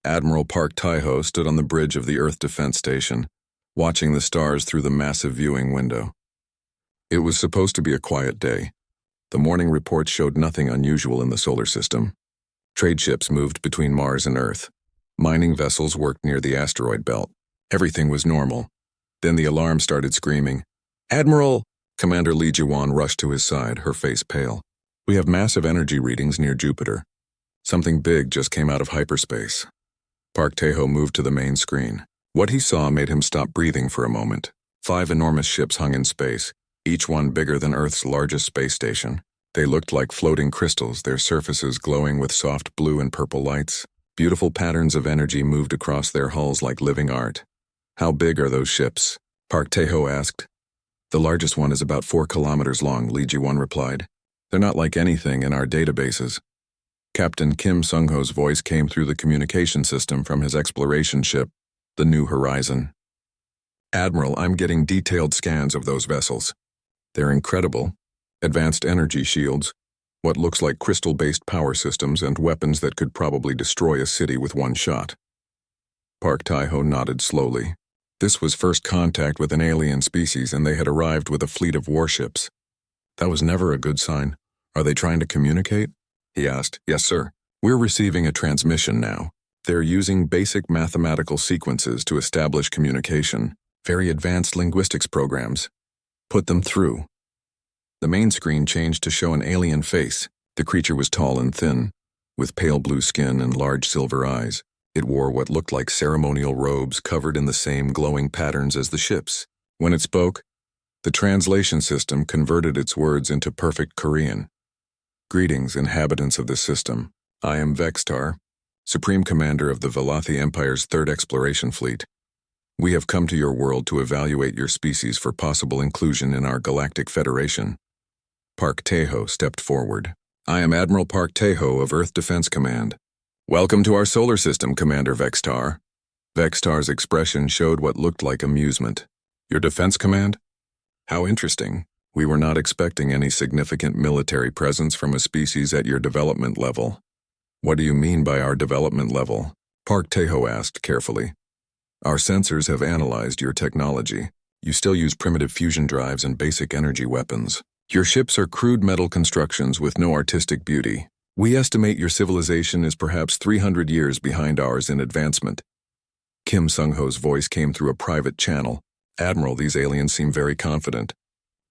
Admiral Park Tae-ho stood on the bridge of the Earth Defense Station, watching the stars through the massive viewing window. It was supposed to be a quiet day. The morning reports showed nothing unusual in the solar system. Trade ships moved between Mars and Earth. Mining vessels worked near the asteroid belt. Everything was normal. Then the alarm started screaming. "Admiral!" Commander Lee Ji-won rushed to his side, her face pale. "We have massive energy readings near Jupiter. Something big just came out of hyperspace." Park Tae-ho moved to the main screen. What he saw made him stop breathing for a moment. 5 enormous ships hung in space, each one bigger than Earth's largest space station. They looked like floating crystals, their surfaces glowing with soft blue and purple lights. Beautiful patterns of energy moved across their hulls like living art. "How big are those ships?" Park Tae-ho asked. "The largest one is about 4 kilometers long," Lee Ji-won replied. "They're not like anything in our databases." Captain Kim Sung-ho's voice came through the communication system from his exploration ship, the New Horizon. "Admiral, I'm getting detailed scans of those vessels. They're incredible. Advanced energy shields, what looks like crystal-based power systems, and weapons that could probably destroy a city with one shot." Park Tae-ho nodded slowly. This was first contact with an alien species, and they had arrived with a fleet of warships. That was never a good sign. "Are they trying to communicate?" he asked. "Yes, sir. We're receiving a transmission now. They're using basic mathematical sequences to establish communication, very advanced linguistics programs. Put them through." The main screen changed to show an alien face. The creature was tall and thin, with pale blue skin and large silver eyes. It wore what looked like ceremonial robes covered in the same glowing patterns as the ships. When it spoke, the translation system converted its words into perfect Korean. "Greetings, inhabitants of this system. I am Vextar, Supreme Commander of the Velothi Empire's 3rd Exploration Fleet. We have come to your world to evaluate your species for possible inclusion in our Galactic Federation." Park Tae-ho stepped forward. "I am Admiral Park Tae-ho of Earth Defense Command. Welcome to our solar system, Commander Vextar." Vextar's expression showed what looked like amusement. "Your defense command? How interesting. We were not expecting any significant military presence from a species at your development level." "What do you mean by our development level?" Park Tae-ho asked carefully. "Our sensors have analyzed your technology. You still use primitive fusion drives and basic energy weapons. Your ships are crude metal constructions with no artistic beauty. We estimate your civilization is perhaps 300 years behind ours in advancement." Kim Sung-ho's voice came through a private channel. "Admiral, these aliens seem very confident.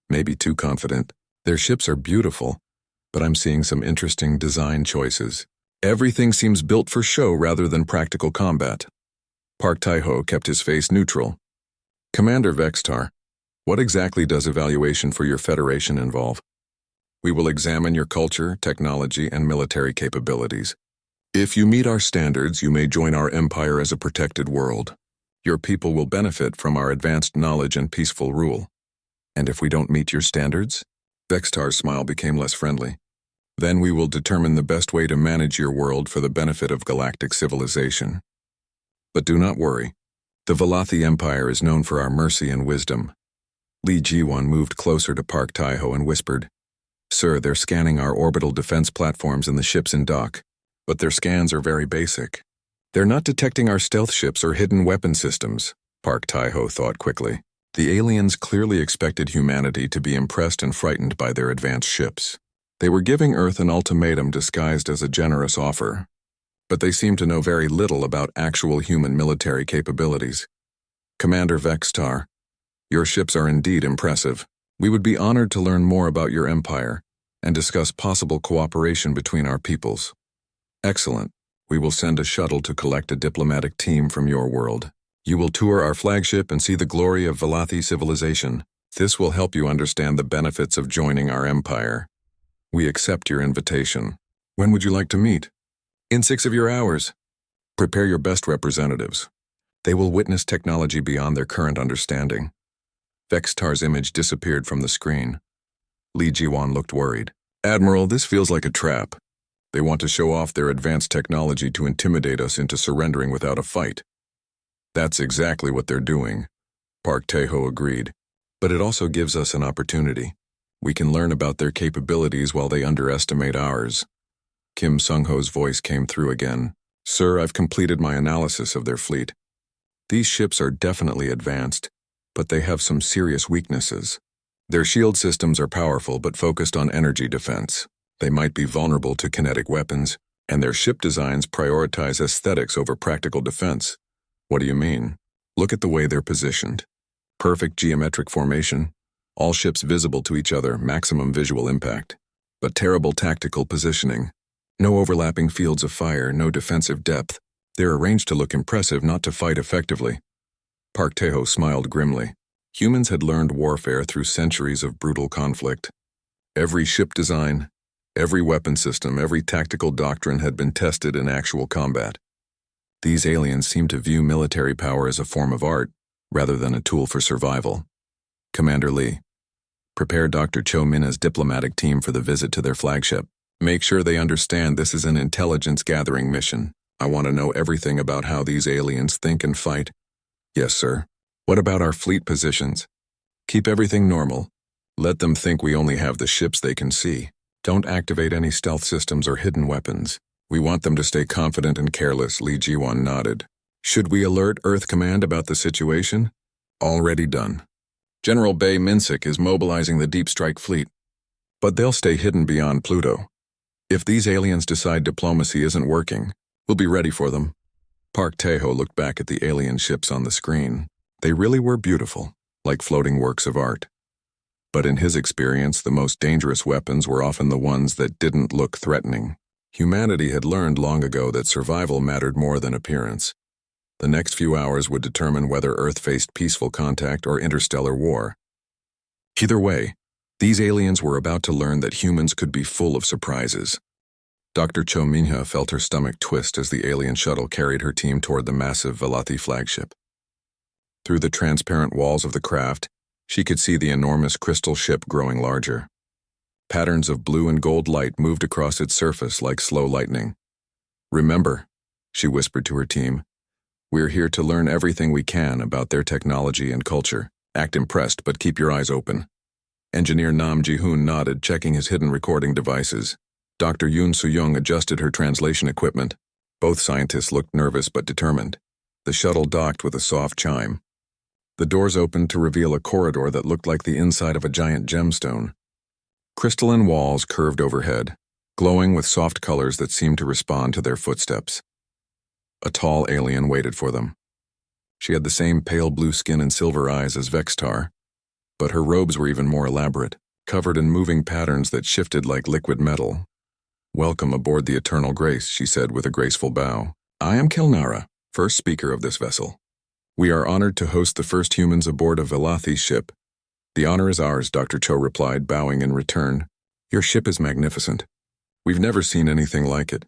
Maybe too confident. Their ships are beautiful, but I'm seeing some interesting design choices. Everything seems built for show rather than practical combat." Park Tae-ho kept his face neutral. "Commander Vextar, what exactly does evaluation for your Federation involve?" "We will examine your culture, technology, and military capabilities. If you meet our standards, you may join our empire as a protected world. Your people will benefit from our advanced knowledge and peaceful rule. And if we don't meet your standards?" Vextar's smile became less friendly. "Then we will determine the best way to manage your world for the benefit of galactic civilization. But do not worry. The Velothi Empire is known for our mercy and wisdom." Lee Ji-won moved closer to Park Tae-ho and whispered, "Sir, they're scanning our orbital defense platforms and the ships in dock, but their scans are very basic. They're not detecting our stealth ships or hidden weapon systems." Park Tae-ho thought quickly. The aliens clearly expected humanity to be impressed and frightened by their advanced ships. They were giving Earth an ultimatum disguised as a generous offer, but they seemed to know very little about actual human military capabilities. "Commander Vextar, your ships are indeed impressive. We would be honored to learn more about your empire and discuss possible cooperation between our peoples." "Excellent. We will send a shuttle to collect a diplomatic team from your world. You will tour our flagship and see the glory of Velothi civilization. This will help you understand the benefits of joining our empire. We accept your invitation. When would you like to meet?" "In 6 of your hours. Prepare your best representatives. They will witness technology beyond their current understanding." Vextar's image disappeared from the screen. Lee Ji-won looked worried. "Admiral, this feels like a trap. They want to show off their advanced technology to intimidate us into surrendering without a fight." "That's exactly what they're doing," Park Tae-ho agreed. "But it also gives us an opportunity. We can learn about their capabilities while they underestimate ours." Kim Sung-ho's voice came through again. Sir, I've completed my analysis of their fleet. These ships are definitely advanced, but they have some serious weaknesses. Their shield systems are powerful but focused on energy defense. They might be vulnerable to kinetic weapons, and their ship designs prioritize aesthetics over practical defense. What do you mean? Look at the way they're positioned. Perfect geometric formation, all ships visible to each other, maximum visual impact. But terrible tactical positioning. No overlapping fields of fire, no defensive depth. They're arranged to look impressive, not to fight effectively. Park Tae-ho smiled grimly. Humans had learned warfare through centuries of brutal conflict. Every ship design, every weapon system, every tactical doctrine had been tested in actual combat. These aliens seemed to view military power as a form of art, rather than a tool for survival. Commander Lee, prepare Dr. Cho Min's diplomatic team for the visit to their flagship. Make sure they understand this is an intelligence-gathering mission. I want to know everything about how these aliens think and fight. Yes, sir. What about our fleet positions? Keep everything normal. Let them think we only have the ships they can see. Don't activate any stealth systems or hidden weapons. We want them to stay confident and careless, Lee Ji-won nodded. Should we alert Earth Command about the situation? Already done. General Bae Min-sik is mobilizing the Deep Strike Fleet, but they'll stay hidden beyond Pluto. If these aliens decide diplomacy isn't working, we'll be ready for them. Park Tae-ho looked back at the alien ships on the screen. They really were beautiful, like floating works of art. But in his experience, the most dangerous weapons were often the ones that didn't look threatening. Humanity had learned long ago that survival mattered more than appearance. The next few hours would determine whether Earth faced peaceful contact or interstellar war. Either way, these aliens were about to learn that humans could be full of surprises. Dr. Cho Minha felt her stomach twist as the alien shuttle carried her team toward the massive Velothi flagship. Through the transparent walls of the craft, she could see the enormous crystal ship growing larger. Patterns of blue and gold light moved across its surface like slow lightning. Remember, she whispered to her team, we're here to learn everything we can about their technology and culture. Act impressed, but keep your eyes open. Engineer Nam Ji-hoon nodded, checking his hidden recording devices. Dr. Yoon Soo-young adjusted her translation equipment. Both scientists looked nervous but determined. The shuttle docked with a soft chime. The doors opened to reveal a corridor that looked like the inside of a giant gemstone. Crystalline walls curved overhead, glowing with soft colors that seemed to respond to their footsteps. A tall alien waited for them. She had the same pale blue skin and silver eyes as Vextar, but her robes were even more elaborate, covered in moving patterns that shifted like liquid metal. Welcome aboard the Eternal Grace, she said with a graceful bow. I am Kelnara, first speaker of this vessel. We are honored to host the first humans aboard a Velothi ship. The honor is ours, Dr. Cho replied, bowing in return. Your ship is magnificent. We've never seen anything like it.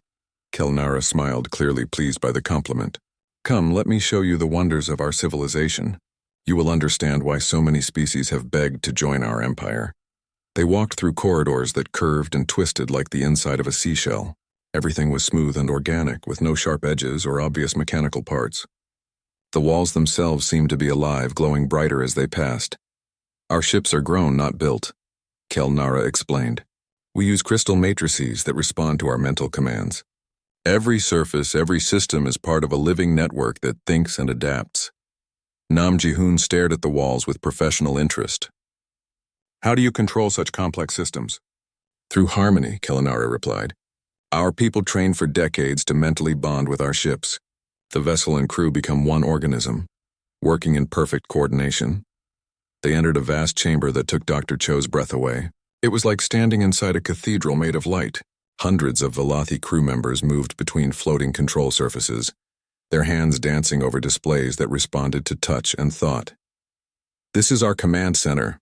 Kelnara smiled, clearly pleased by the compliment. Come, let me show you the wonders of our civilization. You will understand why so many species have begged to join our empire. They walked through corridors that curved and twisted like the inside of a seashell. Everything was smooth and organic, with no sharp edges or obvious mechanical parts. The walls themselves seemed to be alive, glowing brighter as they passed. Our ships are grown, not built, Kelnara explained. We use crystal matrices that respond to our mental commands. Every surface, every system is part of a living network that thinks and adapts. Nam Ji-hoon stared at the walls with professional interest. How do you control such complex systems? Through harmony, Kelnara replied. Our people train for decades to mentally bond with our ships. The vessel and crew become one organism, working in perfect coordination. They entered a vast chamber that took Dr. Cho's breath away. It was like standing inside a cathedral made of light. Hundreds of Velothi crew members moved between floating control surfaces, their hands dancing over displays that responded to touch and thought. This is our command center,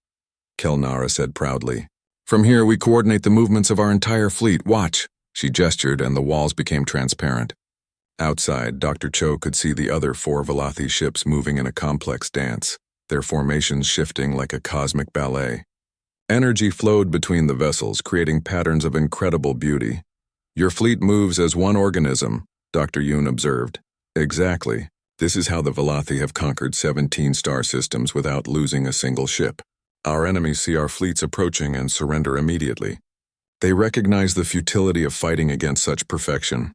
Kelnara said proudly. From here we coordinate the movements of our entire fleet. Watch, she gestured, and the walls became transparent. Outside, Dr. Cho could see the other 4 Velothi ships moving in a complex dance, their formations shifting like a cosmic ballet. Energy flowed between the vessels, creating patterns of incredible beauty. Your fleet moves as one organism, Dr. Yoon observed. Exactly. This is how the Velothi have conquered 17 star systems without losing a single ship. Our enemies see our fleets approaching and surrender immediately. They recognize the futility of fighting against such perfection.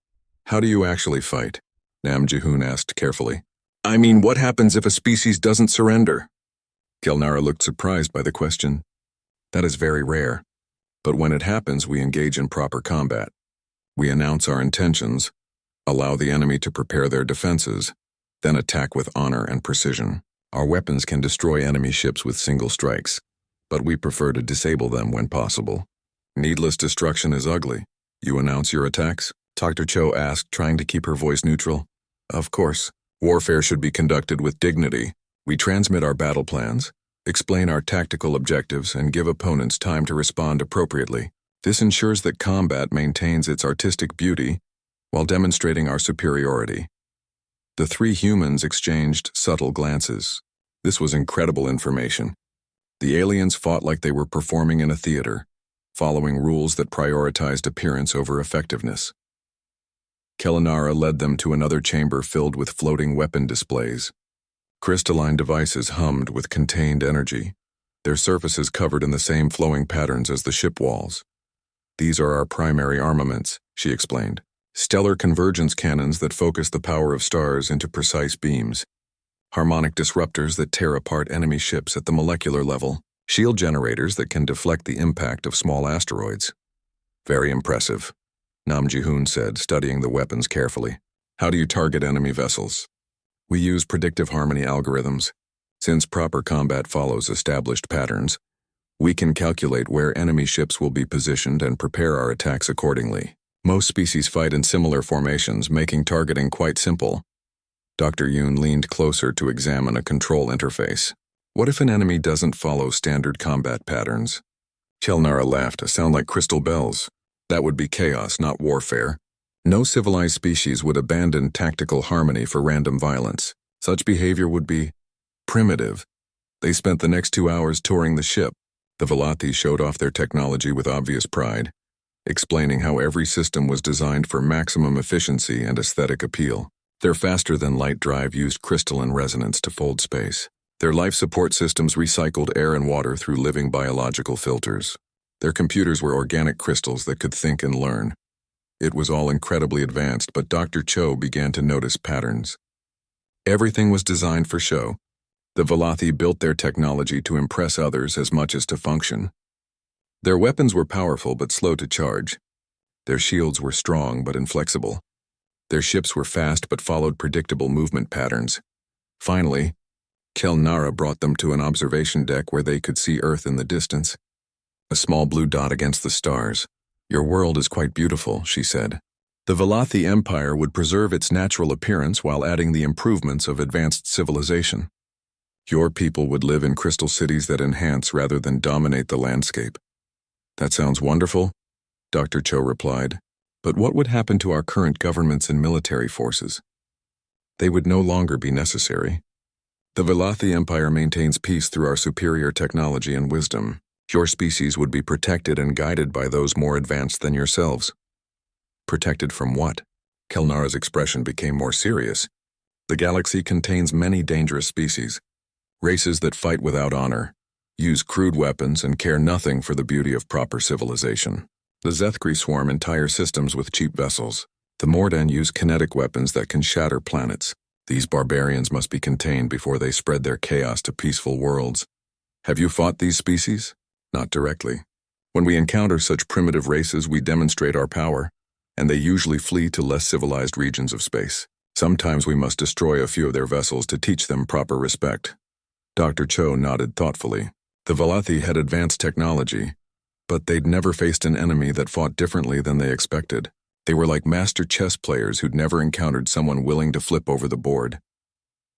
How do you actually fight? Nam Ji-hoon asked carefully. I mean, what happens if a species doesn't surrender? Kelnara looked surprised by the question. That is very rare. But when it happens, we engage in proper combat. We announce our intentions, allow the enemy to prepare their defenses, then attack with honor and precision. Our weapons can destroy enemy ships with single strikes, but we prefer to disable them when possible. Needless destruction is ugly. You announce your attacks? Dr. Cho asked, trying to keep her voice neutral. Of course. Warfare should be conducted with dignity. We transmit our battle plans, explain our tactical objectives, and give opponents time to respond appropriately. This ensures that combat maintains its artistic beauty while demonstrating our superiority. The three humans exchanged subtle glances. This was incredible information. The aliens fought like they were performing in a theater, following rules that prioritized appearance over effectiveness. Kelnara led them to another chamber filled with floating weapon displays. Crystalline devices hummed with contained energy, their surfaces covered in the same flowing patterns as the ship walls. These are our primary armaments, she explained. Stellar convergence cannons that focus the power of stars into precise beams. Harmonic disruptors that tear apart enemy ships at the molecular level. Shield generators that can deflect the impact of small asteroids. Very impressive, Nam Ji-hoon said, studying the weapons carefully. How do you target enemy vessels? We use predictive harmony algorithms. Since proper combat follows established patterns, we can calculate where enemy ships will be positioned and prepare our attacks accordingly. Most species fight in similar formations, making targeting quite simple. Dr. Yoon leaned closer to examine a control interface. What if an enemy doesn't follow standard combat patterns? Kelnara laughed, a sound like crystal bells. That would be chaos, not warfare. No civilized species would abandon tactical harmony for random violence. Such behavior would be primitive. They spent the next 2 hours touring the ship. The Velothi showed off their technology with obvious pride, explaining how every system was designed for maximum efficiency and aesthetic appeal. Their faster-than-light drive used crystalline resonance to fold space. Their life support systems recycled air and water through living biological filters. Their computers were organic crystals that could think and learn. It was all incredibly advanced, but Dr. Cho began to notice patterns. Everything was designed for show. The Velothi built their technology to impress others as much as to function. Their weapons were powerful but slow to charge. Their shields were strong but inflexible. Their ships were fast but followed predictable movement patterns. Finally, Kelnara brought them to an observation deck where they could see Earth in the distance. A small blue dot against the stars. Your world is quite beautiful, she said. The Velothi Empire would preserve its natural appearance while adding the improvements of advanced civilization. Your people would live in crystal cities that enhance rather than dominate the landscape. That sounds wonderful, Dr. Cho replied. But what would happen to our current governments and military forces? They would no longer be necessary. The Velothi Empire maintains peace through our superior technology and wisdom. Your species would be protected and guided by those more advanced than yourselves. Protected from what? Kelnara's expression became more serious. The galaxy contains many dangerous species. Races that fight without honor, use crude weapons, and care nothing for the beauty of proper civilization. The Zethkri swarm entire systems with cheap vessels. The Mordan use kinetic weapons that can shatter planets. These barbarians must be contained before they spread their chaos to peaceful worlds. Have you fought these species? Not directly. When we encounter such primitive races, we demonstrate our power, and they usually flee to less civilized regions of space. Sometimes we must destroy a few of their vessels to teach them proper respect. Dr. Cho nodded thoughtfully. The Velothi had advanced technology, but they'd never faced an enemy that fought differently than they expected. They were like master chess players who'd never encountered someone willing to flip over the board.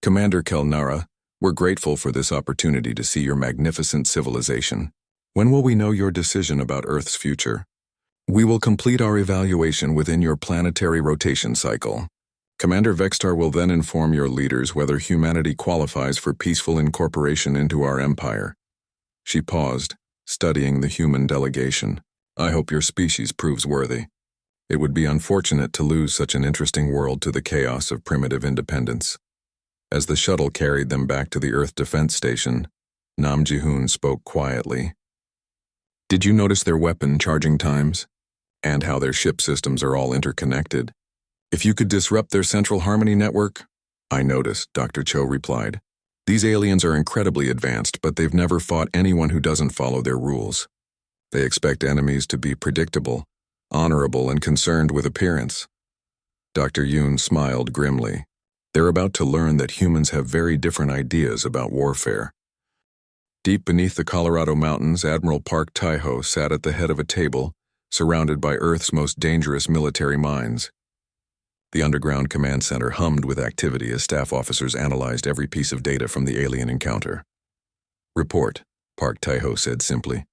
Commander Kelnara, we're grateful for this opportunity to see your magnificent civilization. When will we know your decision about Earth's future? We will complete our evaluation within your planetary rotation cycle. Commander Vextar will then inform your leaders whether humanity qualifies for peaceful incorporation into our empire. She paused, studying the human delegation. I hope your species proves worthy. It would be unfortunate to lose such an interesting world to the chaos of primitive independence. As the shuttle carried them back to the Earth Defense Station, Nam Ji-hoon spoke quietly. Did you notice their weapon charging times? And how their ship systems are all interconnected? If you could disrupt their central harmony network? I noticed, Dr. Cho replied. These aliens are incredibly advanced, but they've never fought anyone who doesn't follow their rules. They expect enemies to be predictable, honorable, and concerned with appearance. Dr. Yoon smiled grimly. They're about to learn that humans have very different ideas about warfare. Deep beneath the Colorado mountains, Admiral Park Tae-ho sat at the head of a table, surrounded by Earth's most dangerous military minds. The underground command center hummed with activity as staff officers analyzed every piece of data from the alien encounter. Report, Park Tae-ho said simply.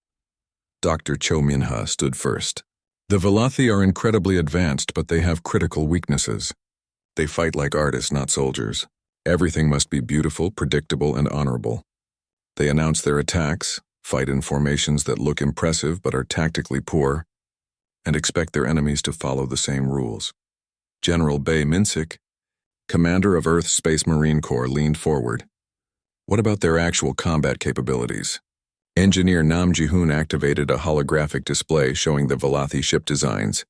Dr. Cho Min-ha stood first. The Velothi are incredibly advanced, but they have critical weaknesses. They fight like artists, not soldiers. Everything must be beautiful, predictable, and honorable. They announce their attacks, fight in formations that look impressive but are tactically poor, and expect their enemies to follow the same rules. General Bae Min-sik, commander of Earth's Space Marine Corps, leaned forward. What about their actual combat capabilities? Engineer Nam Ji-hoon activated a holographic display showing the Velothi ship designs.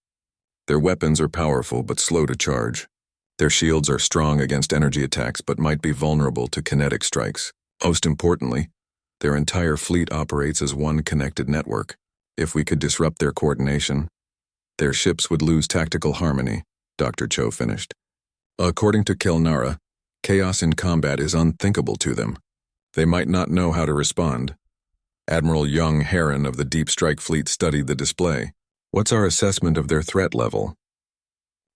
Their weapons are powerful but slow to charge. Their shields are strong against energy attacks but might be vulnerable to kinetic strikes. Most importantly, their entire fleet operates as one connected network. If we could disrupt their coordination, their ships would lose tactical harmony, Dr. Cho finished. According to Kelnara, chaos in combat is unthinkable to them. They might not know how to respond. Admiral Young Heron of the Deep Strike Fleet studied the display. What's our assessment of their threat level?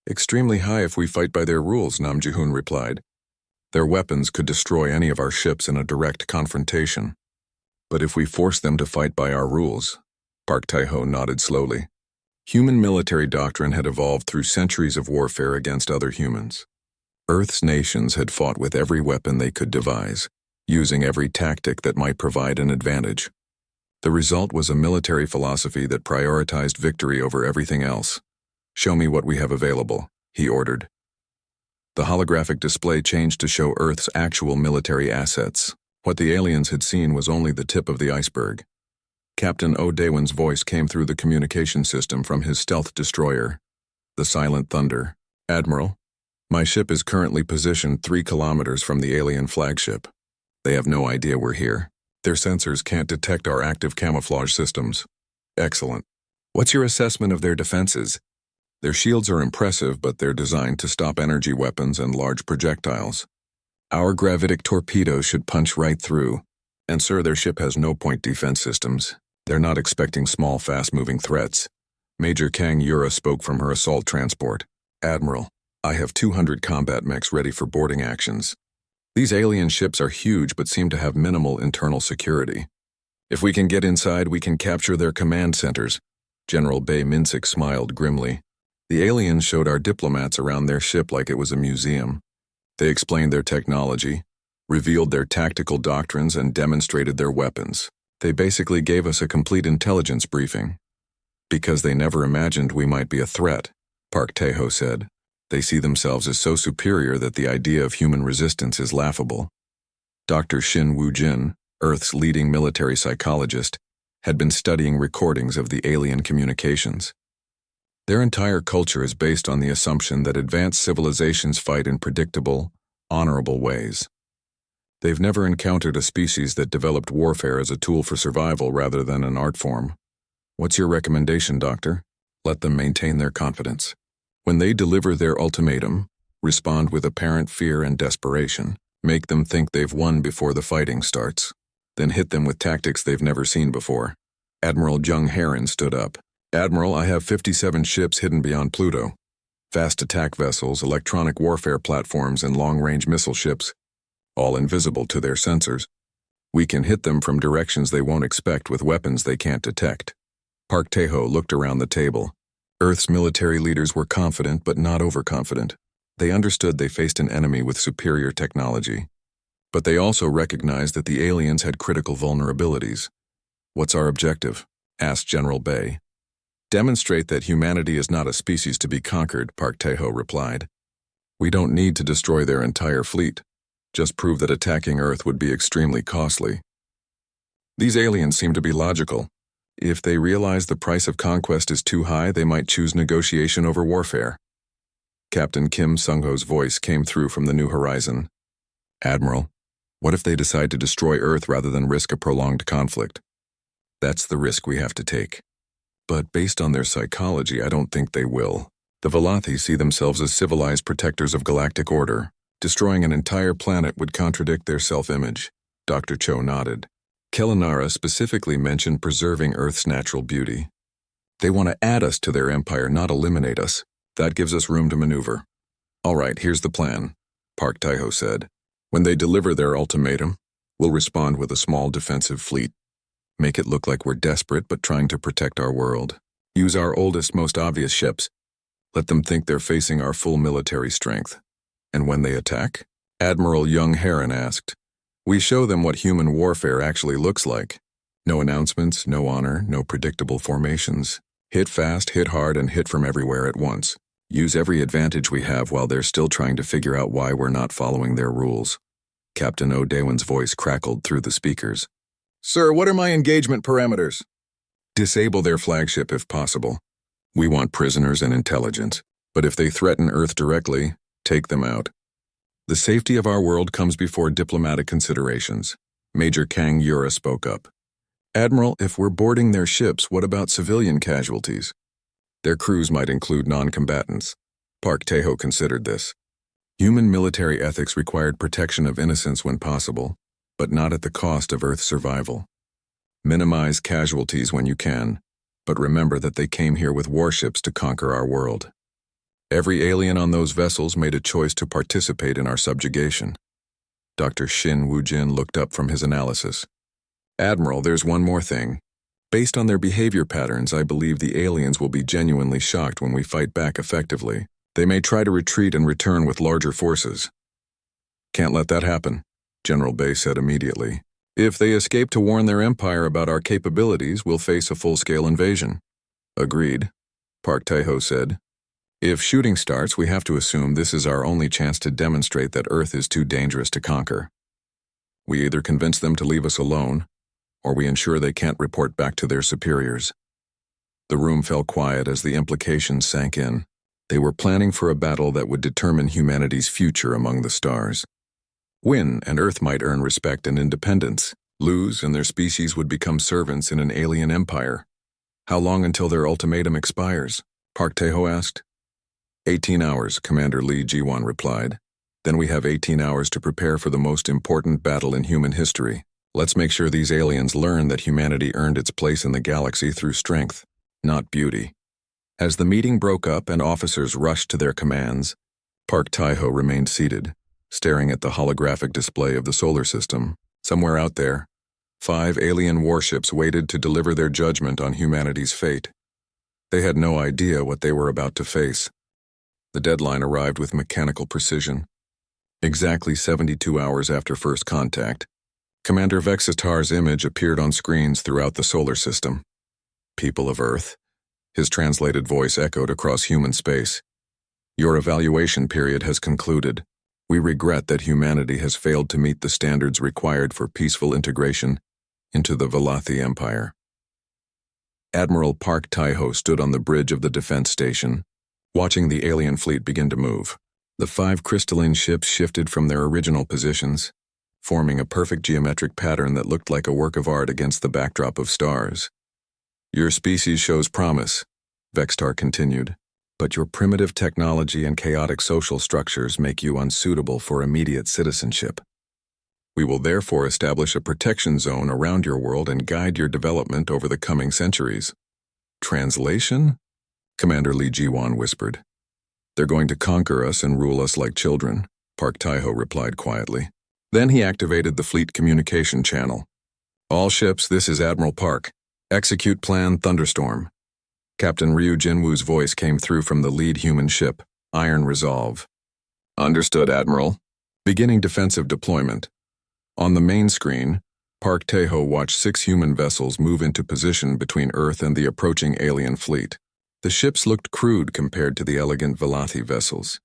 Extremely high if we fight by their rules, Nam Ji-hoon replied. Their weapons could destroy any of our ships in a direct confrontation. But if we force them to fight by our rules, Park Tae-ho nodded slowly. Human military doctrine had evolved through centuries of warfare against other humans. Earth's nations had fought with every weapon they could devise, using every tactic that might provide an advantage. The result was a military philosophy that prioritized victory over everything else. Show me what we have available, he ordered. The holographic display changed to show Earth's actual military assets. What the aliens had seen was only the tip of the iceberg. Captain Oh Daewon's voice came through the communication system from his stealth destroyer, the Silent Thunder. Admiral, my ship is currently positioned 3 kilometers from the alien flagship. They have no idea we're here. Their sensors can't detect our active camouflage systems. Excellent. What's your assessment of their defenses? Their shields are impressive, but they're designed to stop energy weapons and large projectiles. Our gravitic torpedoes should punch right through. And sir, their ship has no point defense systems. They're not expecting small, fast-moving threats. Major Kang Yura spoke from her assault transport. Admiral, I have 200 combat mechs ready for boarding actions. These alien ships are huge but seem to have minimal internal security. If we can get inside, we can capture their command centers. General Bae Min-sik smiled grimly. The aliens showed our diplomats around their ship like it was a museum. They explained their technology, revealed their tactical doctrines, and demonstrated their weapons. They basically gave us a complete intelligence briefing. Because they never imagined we might be a threat, Park Tae-ho said. They see themselves as so superior that the idea of human resistance is laughable. Dr. Shin Woo-jin, Earth's leading military psychologist, had been studying recordings of the alien communications. Their entire culture is based on the assumption that advanced civilizations fight in predictable, honorable ways. They've never encountered a species that developed warfare as a tool for survival rather than an art form. What's your recommendation, Doctor? Let them maintain their confidence. When they deliver their ultimatum, respond with apparent fear and desperation. Make them think they've won before the fighting starts. Then hit them with tactics they've never seen before. Admiral Jung Heron stood up. Admiral, I have 57 ships hidden beyond Pluto. Fast attack vessels, electronic warfare platforms, and long-range missile ships, all invisible to their sensors. We can hit them from directions they won't expect with weapons they can't detect. Park Tae-ho looked around the table. Earth's military leaders were confident but not overconfident. They understood they faced an enemy with superior technology. But they also recognized that the aliens had critical vulnerabilities. What's our objective? Asked General Bae. Demonstrate that humanity is not a species to be conquered, Park Tae-ho replied. We don't need to destroy their entire fleet. Just prove that attacking Earth would be extremely costly. These aliens seem to be logical. If they realize the price of conquest is too high, they might choose negotiation over warfare. Captain Kim Sung-ho's voice came through from the new horizon. Admiral, what if they decide to destroy Earth rather than risk a prolonged conflict? That's the risk we have to take. But based on their psychology, I don't think they will. The Velothi see themselves as civilized protectors of galactic order. Destroying an entire planet would contradict their self-image. Dr. Cho nodded. Kellanara specifically mentioned preserving Earth's natural beauty. They want to add us to their empire, not eliminate us. That gives us room to maneuver. All right, here's the plan, Park Tae-ho said. When they deliver their ultimatum, we'll respond with a small defensive fleet. Make it look like we're desperate but trying to protect our world. Use our oldest, most obvious ships. Let them think they're facing our full military strength. And when they attack? Admiral Young Heron asked. We show them what human warfare actually looks like. No announcements, no honor, no predictable formations. Hit fast, hit hard, and hit from everywhere at once. Use every advantage we have while they're still trying to figure out why we're not following their rules. Captain O'Daywin's voice crackled through the speakers. Sir, what are my engagement parameters? Disable their flagship if possible. We want prisoners and intelligence, but if they threaten Earth directly, take them out. The safety of our world comes before diplomatic considerations. Major Kang Yura spoke up. Admiral, if we're boarding their ships, what about civilian casualties? Their crews might include non-combatants. Park Tae-ho considered this. Human military ethics required protection of innocents when possible, but not at the cost of Earth's survival. Minimize casualties when you can, but remember that they came here with warships to conquer our world. Every alien on those vessels made a choice to participate in our subjugation. Dr. Shin Woo-jin looked up from his analysis. Admiral, there's one more thing. Based on their behavior patterns, I believe the aliens will be genuinely shocked when we fight back effectively. They may try to retreat and return with larger forces. Can't let that happen, General Bay said immediately. If they escape to warn their empire about our capabilities, we'll face a full-scale invasion. Agreed, Park Tae-ho said. If shooting starts, we have to assume this is our only chance to demonstrate that Earth is too dangerous to conquer. We either convince them to leave us alone, or we ensure they can't report back to their superiors. The room fell quiet as the implications sank in. They were planning for a battle that would determine humanity's future among the stars. Win, and Earth might earn respect and independence. Lose, and their species would become servants in an alien empire. How long until their ultimatum expires? Park Tae-ho asked. 18 hours, Commander Lee Ji-won replied. Then we have 18 hours to prepare for the most important battle in human history. Let's make sure these aliens learn that humanity earned its place in the galaxy through strength, not beauty. As the meeting broke up and officers rushed to their commands, Park Tae-ho remained seated, staring at the holographic display of the solar system. Somewhere out there, 5 alien warships waited to deliver their judgment on humanity's fate. They had no idea what they were about to face. The deadline arrived with mechanical precision. Exactly 72 hours after first contact, Commander Vexitar's image appeared on screens throughout the solar system. People of Earth, his translated voice echoed across human space. Your evaluation period has concluded. We regret that humanity has failed to meet the standards required for peaceful integration into the Velothi Empire. Admiral Park Tae-ho stood on the bridge of the defense station, watching the alien fleet begin to move. The 5 crystalline ships shifted from their original positions, forming a perfect geometric pattern that looked like a work of art against the backdrop of stars. Your species shows promise, Vextar continued, but your primitive technology and chaotic social structures make you unsuitable for immediate citizenship. We will therefore establish a protection zone around your world and guide your development over the coming centuries. Translation? Commander Lee Ji-won whispered. They're going to conquer us and rule us like children, Park Tae-ho replied quietly. Then he activated the fleet communication channel. All ships, this is Admiral Park. Execute Plan Thunderstorm. Captain Ryu Jinwoo's voice came through from the lead human ship, Iron Resolve. Understood, Admiral. Beginning defensive deployment. On the main screen, Park Tae-ho watched 6 human vessels move into position between Earth and the approaching alien fleet. The ships looked crude compared to the elegant Velothi vessels.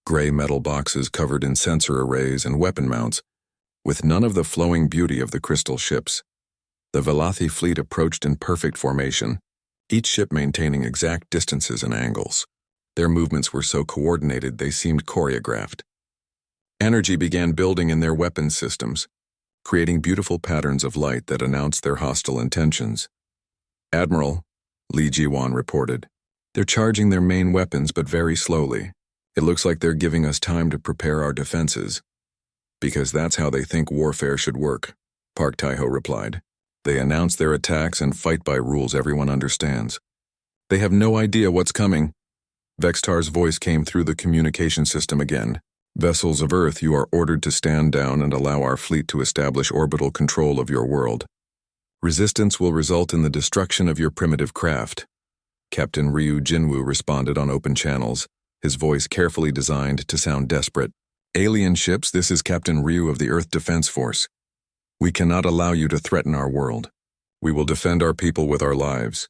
Gray metal boxes covered in sensor arrays and weapon mounts, with none of the flowing beauty of the crystal ships. The Velothi fleet approached in perfect formation, each ship maintaining exact distances and angles. Their movements were so coordinated they seemed choreographed. Energy began building in their weapons systems, creating beautiful patterns of light that announced their hostile intentions. "Admiral," Li Jiwan reported, "they're charging their main weapons but very slowly. It looks like they're giving us time to prepare our defenses." "Because that's how they think warfare should work," Park Taiho replied. "They announce their attacks and fight by rules everyone understands. They have no idea what's coming." Vextar's voice came through the communication system again. "Vessels of Earth, you are ordered to stand down and allow our fleet to establish orbital control of your world. Resistance will result in the destruction of your primitive craft." Captain Ryu Jinwoo responded on open channels, his voice carefully designed to sound desperate. "Alien ships, this is Captain Ryu of the Earth Defense Force. We cannot allow you to threaten our world. We will defend our people with our lives."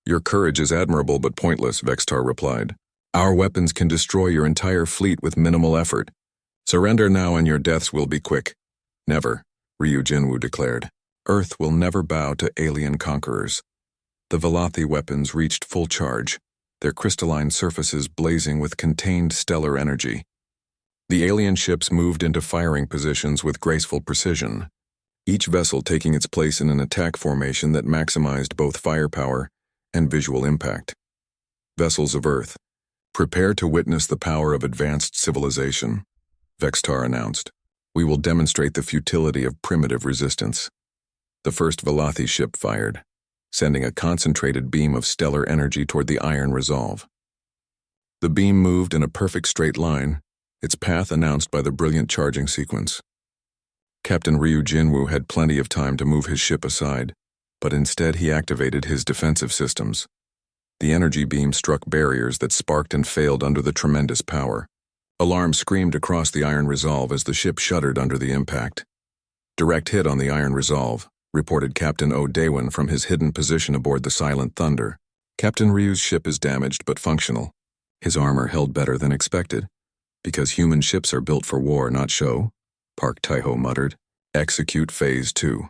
"Your courage is admirable but pointless," Vextar replied. "Our weapons can destroy your entire fleet with minimal effort. Surrender now and your deaths will be quick." "Never," Ryu Jinwoo declared. "Earth will never bow to alien conquerors." The Velothi weapons reached full charge, their crystalline surfaces blazing with contained stellar energy. The alien ships moved into firing positions with graceful precision, each vessel taking its place in an attack formation that maximized both firepower and visual impact. "Vessels of Earth, prepare to witness the power of advanced civilization," Vextar announced. "We will demonstrate the futility of primitive resistance." The first Velothi ship fired, sending a concentrated beam of stellar energy toward the Iron Resolve. The beam moved in a perfect straight line, its path announced by the brilliant charging sequence. Captain Ryu Jinwoo had plenty of time to move his ship aside, but instead he activated his defensive systems. The energy beam struck barriers that sparked and failed under the tremendous power. Alarm screamed across the Iron Resolve as the ship shuddered under the impact. "Direct hit on the Iron Resolve," reported Captain O. Daewon from his hidden position aboard the Silent Thunder. "Captain Ryu's ship is damaged but functional. His armor held better than expected. Because human ships are built for war, not show," Park Taiho muttered. "Execute Phase 2.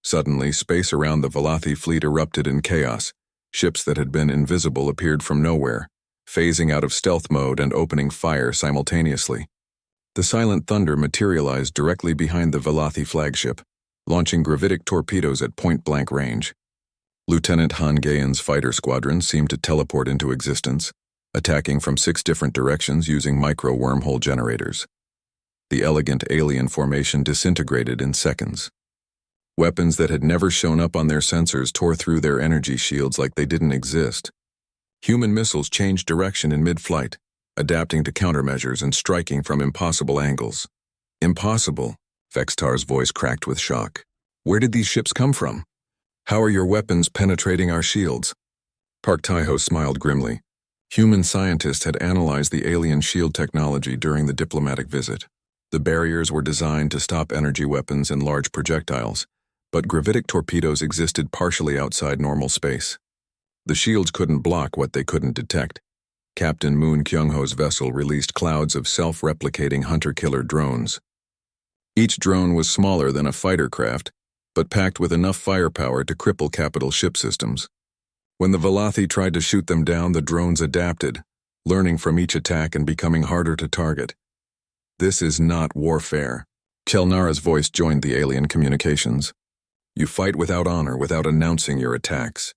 Suddenly, space around the Velothi fleet erupted in chaos. Ships that had been invisible appeared from nowhere, phasing out of stealth mode and opening fire simultaneously. The Silent Thunder materialized directly behind the Velothi flagship, launching gravitic torpedoes at point-blank range. Lieutenant Han Gaen's fighter squadron seemed to teleport into existence, attacking from 6 different directions using micro-wormhole generators. The elegant alien formation disintegrated in seconds. Weapons that had never shown up on their sensors tore through their energy shields like they didn't exist. Human missiles changed direction in mid-flight, adapting to countermeasures and striking from impossible angles. "Impossible," Vextar's voice cracked with shock. "Where did these ships come from? How are your weapons penetrating our shields?" Park Taiho smiled grimly. Human scientists had analyzed the alien shield technology during the diplomatic visit. The barriers were designed to stop energy weapons and large projectiles, but gravitic torpedoes existed partially outside normal space. The shields couldn't block what they couldn't detect. Captain Moon Kyung-ho's vessel released clouds of self-replicating hunter-killer drones. Each drone was smaller than a fighter craft, but packed with enough firepower to cripple capital ship systems. When the Velothi tried to shoot them down, the drones adapted, learning from each attack and becoming harder to target. "This is not warfare." Kelnara's voice joined the alien communications. "You fight without honor, without announcing your attacks.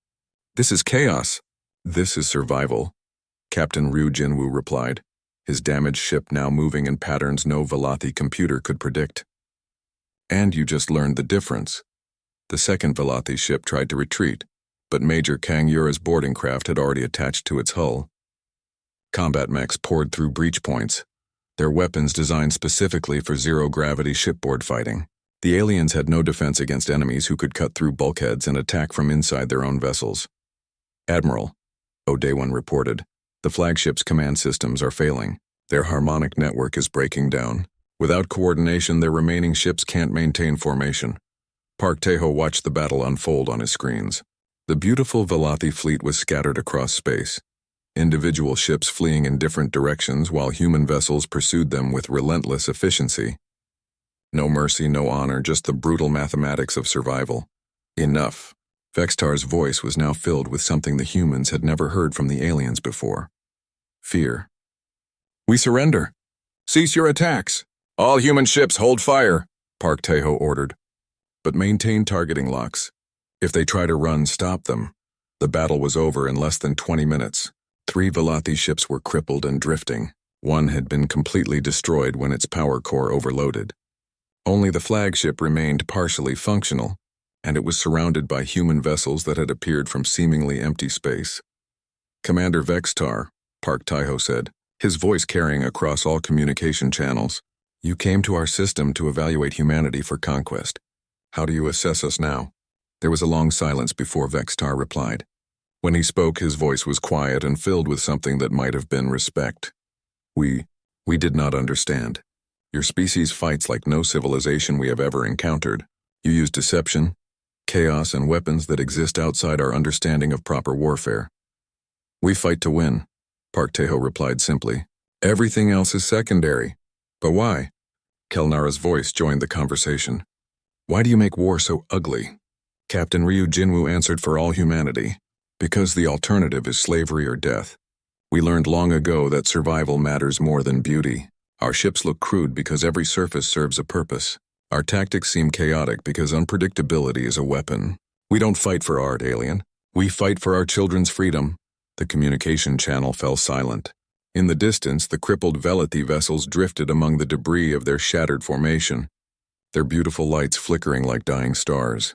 This is chaos." "This is survival," Captain Ryu Jinwoo replied, his damaged ship now moving in patterns no Velothi computer could predict. "And you just learned the difference." The second Velothi ship tried to retreat, but Major Kang Yura's boarding craft had already attached to its hull. Combat mechs poured through breach points, their weapons designed specifically for zero-gravity shipboard fighting. The aliens had no defense against enemies who could cut through bulkheads and attack from inside their own vessels. "Admiral," Daewon reported, "the flagship's command systems are failing. Their harmonic network is breaking down. Without coordination, their remaining ships can't maintain formation." Park Taiho watched the battle unfold on his screens. The beautiful Velothi fleet was scattered across space, individual ships fleeing in different directions while human vessels pursued them with relentless efficiency. No mercy, no honor, just the brutal mathematics of survival. Enough. Vextar's voice was now filled with something the humans had never heard from the aliens before. fear. "We surrender. Cease your attacks. All human ships hold fire," Park Tae-ho ordered. "But maintain targeting locks. If they try to run, stop them." The battle was over in less than 20 minutes. 3 Velothi ships were crippled and drifting. One had been completely destroyed when its power core overloaded. Only the flagship remained partially functional, and it was surrounded by human vessels that had appeared from seemingly empty space. "Commander Vextar," Park Tae-ho said, his voice carrying across all communication channels, "you came to our system to evaluate humanity for conquest. How do you assess us now?" There was a long silence before Vextar replied. When he spoke, his voice was quiet and filled with something that might have been respect. We did not understand. Your species fights like no civilization we have ever encountered. You use deception, chaos, and weapons that exist outside our understanding of proper warfare. We fight to win," Park Tae-ho replied simply. "Everything else is secondary." "But why?" Kelnara's voice joined the conversation. "Why do you make war so ugly?" Captain Ryu Jinwoo answered for all humanity. "Because the alternative is slavery or death. We learned long ago that survival matters more than beauty. Our ships look crude because every surface serves a purpose. Our tactics seem chaotic because unpredictability is a weapon. We don't fight for art, alien. We fight for our children's freedom." The communication channel fell silent. In the distance, the crippled Velothi vessels drifted among the debris of their shattered formation, their beautiful lights flickering like dying stars.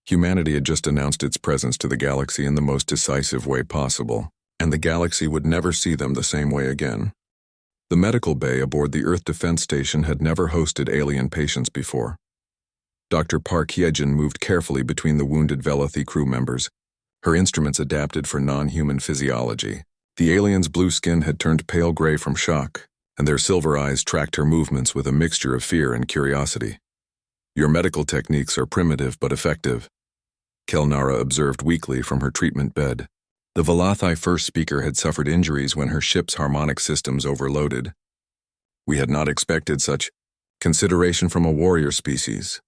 Humanity had just announced its presence to the galaxy in the most decisive way possible, and the galaxy would never see them the same way again. The medical bay aboard the Earth Defense Station had never hosted alien patients before. Dr. Park Hyejin moved carefully between the wounded Velothi crew members, her instruments adapted for non-human physiology. The alien's blue skin had turned pale gray from shock, and their silver eyes tracked her movements with a mixture of fear and curiosity. "Your medical techniques are primitive but effective," Kelnara observed weakly from her treatment bed. The Velothi first speaker had suffered injuries when her ship's harmonic systems overloaded. "We had not expected such consideration from a warrior species."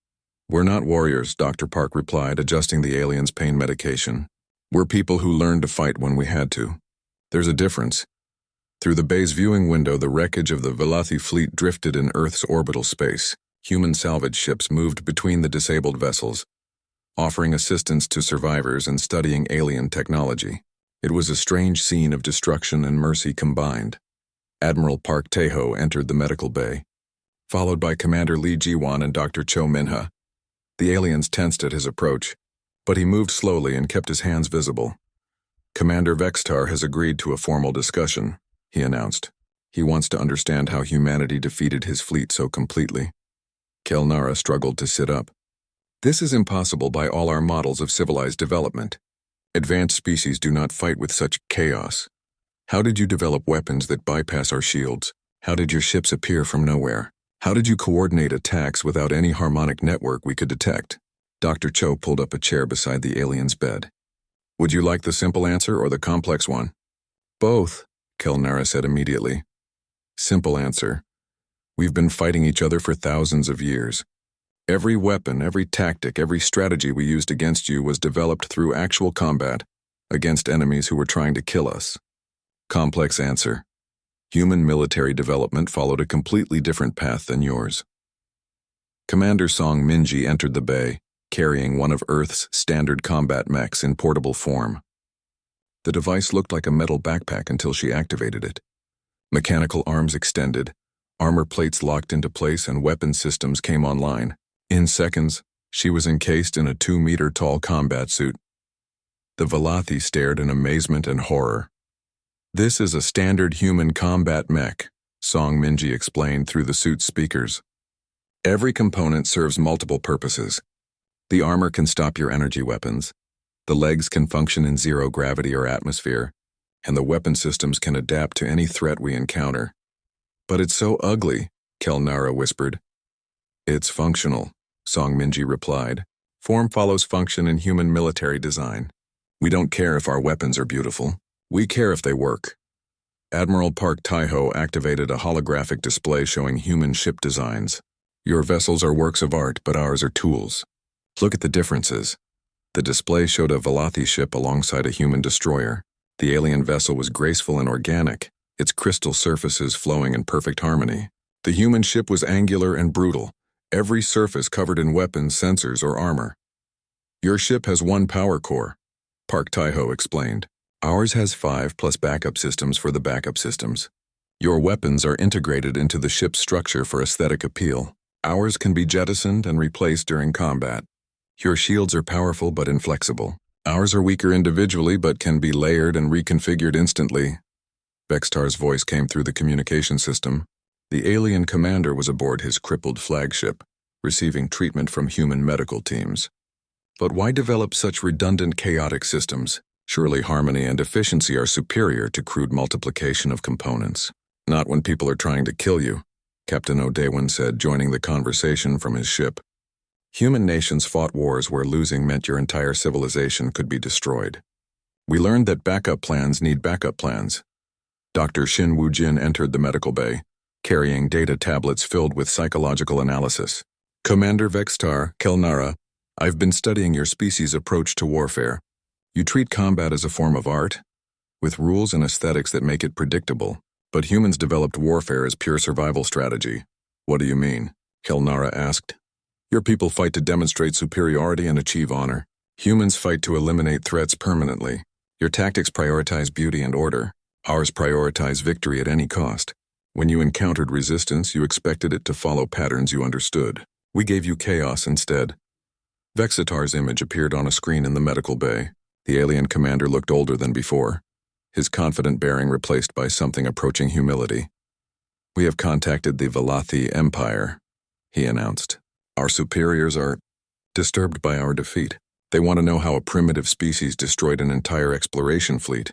"We're not warriors," Dr. Park replied, adjusting the alien's pain medication. "We're people who learned to fight when we had to. There's a difference." Through the bay's viewing window, the wreckage of the Velothi fleet drifted in Earth's orbital space. Human salvage ships moved between the disabled vessels, offering assistance to survivors and studying alien technology. It was a strange scene of destruction and mercy combined. Admiral Park Tae-ho entered the medical bay, followed by Commander Lee Ji-won and Dr. Cho Min-ha. The aliens tensed at his approach, but he moved slowly and kept his hands visible. "Commander Vextar has agreed to a formal discussion," he announced. "He wants to understand how humanity defeated his fleet so completely." Kelnara struggled to sit up. "This is impossible by all our models of civilized development. Advanced species do not fight with such chaos. How did you develop weapons that bypass our shields? How did your ships appear from nowhere? How did you coordinate attacks without any harmonic network we could detect?" Dr. Cho pulled up a chair beside the alien's bed. "Would you like the simple answer or the complex one?" "Both," Kelnara said immediately. "Simple answer. We've been fighting each other for thousands of years. Every weapon, every tactic, every strategy we used against you was developed through actual combat, against enemies who were trying to kill us." Complex answer. Human military development followed a completely different path than yours. Commander Song Minji entered the bay, carrying one of Earth's standard combat mechs in portable form. The device looked like a metal backpack until she activated it. Mechanical arms extended, armor plates locked into place, and weapon systems came online. In seconds, she was encased in a 2-meter-tall combat suit. The Velothi stared in amazement and horror. "This is a standard human combat mech," Song Minji explained through the suit's speakers. "Every component serves multiple purposes. The armor can stop your energy weapons, the legs can function in zero gravity or atmosphere, and the weapon systems can adapt to any threat we encounter." "But it's so ugly," Kelnara whispered. "It's functional," Song Minji replied. "Form follows function in human military design. We don't care if our weapons are beautiful. We care if they work." Admiral Park Tae-ho activated a holographic display showing human ship designs. "Your vessels are works of art, but ours are tools. Look at the differences." The display showed a Velothi ship alongside a human destroyer. The alien vessel was graceful and organic, its crystal surfaces flowing in perfect harmony. The human ship was angular and brutal, every surface covered in weapons, sensors, or armor. Your ship has one power core, Park Tae-ho explained. Ours has 5 plus backup systems for the backup systems. Your weapons are integrated into the ship's structure for aesthetic appeal. Ours can be jettisoned and replaced during combat. Your shields are powerful but inflexible. Ours are weaker individually but can be layered and reconfigured instantly. Vextar's voice came through the communication system. The alien commander was aboard his crippled flagship, receiving treatment from human medical teams. But why develop such redundant, chaotic systems? Surely harmony and efficiency are superior to crude multiplication of components. Not when people are trying to kill you, Captain O'Dewin said, joining the conversation from his ship. Human nations fought wars where losing meant your entire civilization could be destroyed. We learned that backup plans need backup plans. Dr. Shin Woo-jin entered the medical bay, carrying data tablets filled with psychological analysis. Commander Vextar, Kelnara, I've been studying your species' approach to warfare. You treat combat as a form of art, with rules and aesthetics that make it predictable. But humans developed warfare as pure survival strategy. What do you mean? Kelnara asked. Your people fight to demonstrate superiority and achieve honor. Humans fight to eliminate threats permanently. Your tactics prioritize beauty and order. Ours prioritize victory at any cost. When you encountered resistance, you expected it to follow patterns you understood. We gave you chaos instead. Vexitar's image appeared on a screen in the medical bay. The alien commander looked older than before, his confident bearing replaced by something approaching humility. We have contacted the Velothi Empire, he announced. Our superiors are disturbed by our defeat. They want to know how a primitive species destroyed an entire exploration fleet.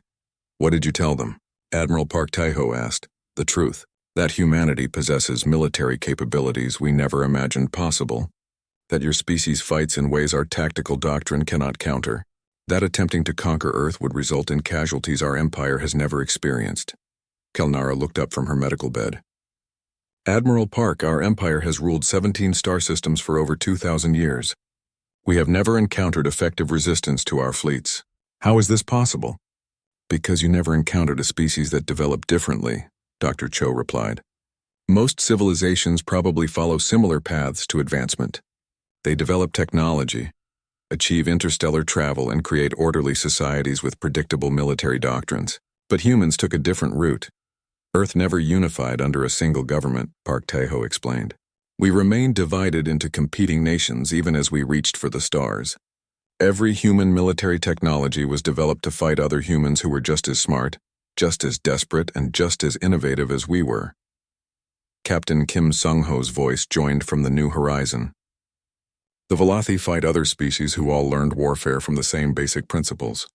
What did you tell them? Admiral Park Tae-ho asked. The truth, that humanity possesses military capabilities we never imagined possible. That your species fights in ways our tactical doctrine cannot counter. That attempting to conquer Earth would result in casualties our empire has never experienced. Kelnara looked up from her medical bed. Admiral Park, our empire has ruled 17 star systems for over 2,000 years. We have never encountered effective resistance to our fleets. How is this possible? Because you never encountered a species that developed differently, Dr. Cho replied. Most civilizations probably follow similar paths to advancement. They develop technology, achieve interstellar travel, and create orderly societies with predictable military doctrines. But humans took a different route. Earth never unified under a single government, Park Tae-ho explained. We remained divided into competing nations even as we reached for the stars. Every human military technology was developed to fight other humans who were just as smart, just as desperate, and just as innovative as we were. Captain Kim Sung-ho's voice joined from the New Horizon. The Velothi fight other species who all learned warfare from the same basic principles.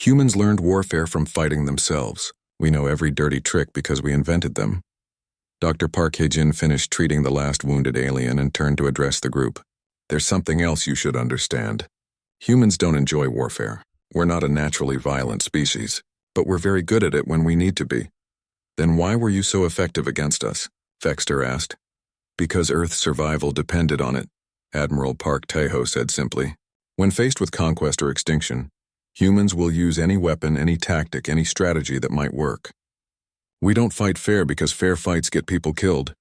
Humans learned warfare from fighting themselves. We know every dirty trick because we invented them. Dr. Park Hae-jin finished treating the last wounded alien and turned to address the group. There's something else you should understand. Humans don't enjoy warfare. We're not a naturally violent species, but we're very good at it when we need to be. Then why were you so effective against us? Vextar asked. Because Earth's survival depended on it, Admiral Park Tae-ho said simply. When faced with conquest or extinction, humans will use any weapon, any tactic, any strategy that might work. We don't fight fair because fair fights get people killed.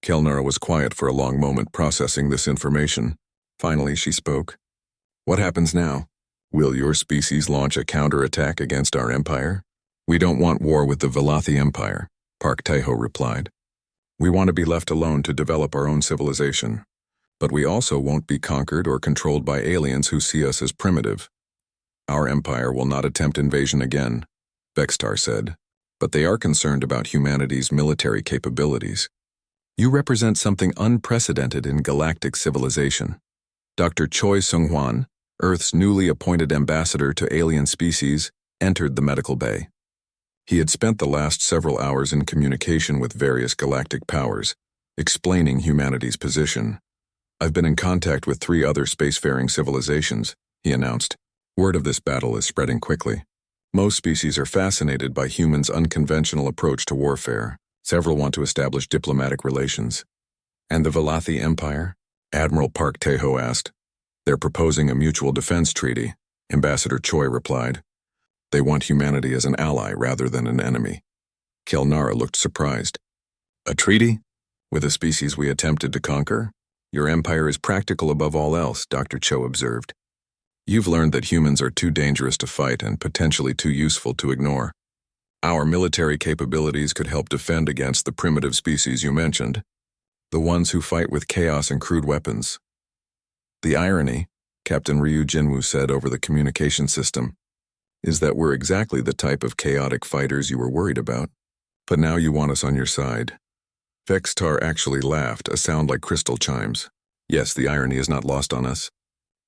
Kelnara was quiet for a long moment, processing this information. Finally, she spoke. What happens now? Will your species launch a counterattack against our empire? We don't want war with the Velothi Empire, Park Tae-ho replied. We want to be left alone to develop our own civilization. But we also won't be conquered or controlled by aliens who see us as primitive. Our empire will not attempt invasion again, Vextar said, but they are concerned about humanity's military capabilities. You represent something unprecedented in galactic civilization. Dr. Choi Sung-hwan, Earth's newly appointed ambassador to alien species, entered the medical bay. He had spent the last several hours in communication with various galactic powers, explaining humanity's position. I've been in contact with 3 other spacefaring civilizations, he announced. Word of this battle is spreading quickly. Most species are fascinated by humans' unconventional approach to warfare. Several want to establish diplomatic relations. And the Velothi Empire? Admiral Park Tae-ho asked. They're proposing a mutual defense treaty, Ambassador Choi replied. They want humanity as an ally rather than an enemy. Kelnara looked surprised. A treaty? With a species we attempted to conquer? Your empire is practical above all else, Dr. Cho observed. You've learned that humans are too dangerous to fight and potentially too useful to ignore. Our military capabilities could help defend against the primitive species you mentioned, the ones who fight with chaos and crude weapons. The irony, Captain Ryu Jinwoo said over the communication system, is that we're exactly the type of chaotic fighters you were worried about. But now you want us on your side. Vextar actually laughed, a sound like crystal chimes. Yes, the irony is not lost on us.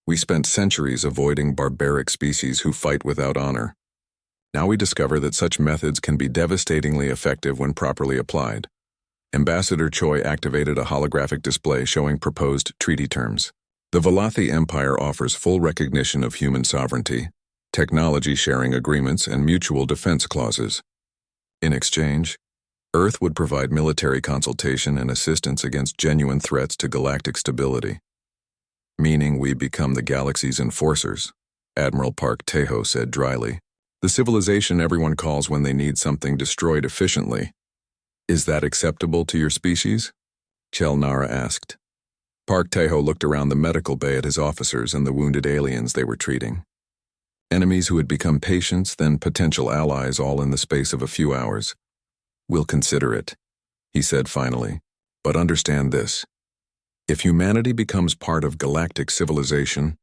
We spent centuries avoiding barbaric species who fight without honor. Now we discover that such methods can be devastatingly effective when properly applied. Ambassador Choi activated a holographic display showing proposed treaty terms. The Valathi Empire offers full recognition of human sovereignty, technology sharing agreements, and mutual defense clauses. In exchange, Earth would provide military consultation and assistance against genuine threats to galactic stability. Meaning we become the galaxy's enforcers, Admiral Park Taeho said dryly. The civilization everyone calls when they need something destroyed efficiently. Is that acceptable to your species? Kelnara asked. Park Taeho looked around the medical bay at his officers and the wounded aliens they were treating. Enemies who had become patients, then potential allies, all in the space of a few hours. We'll consider it, he said finally. But understand this. If humanity becomes part of galactic civilization,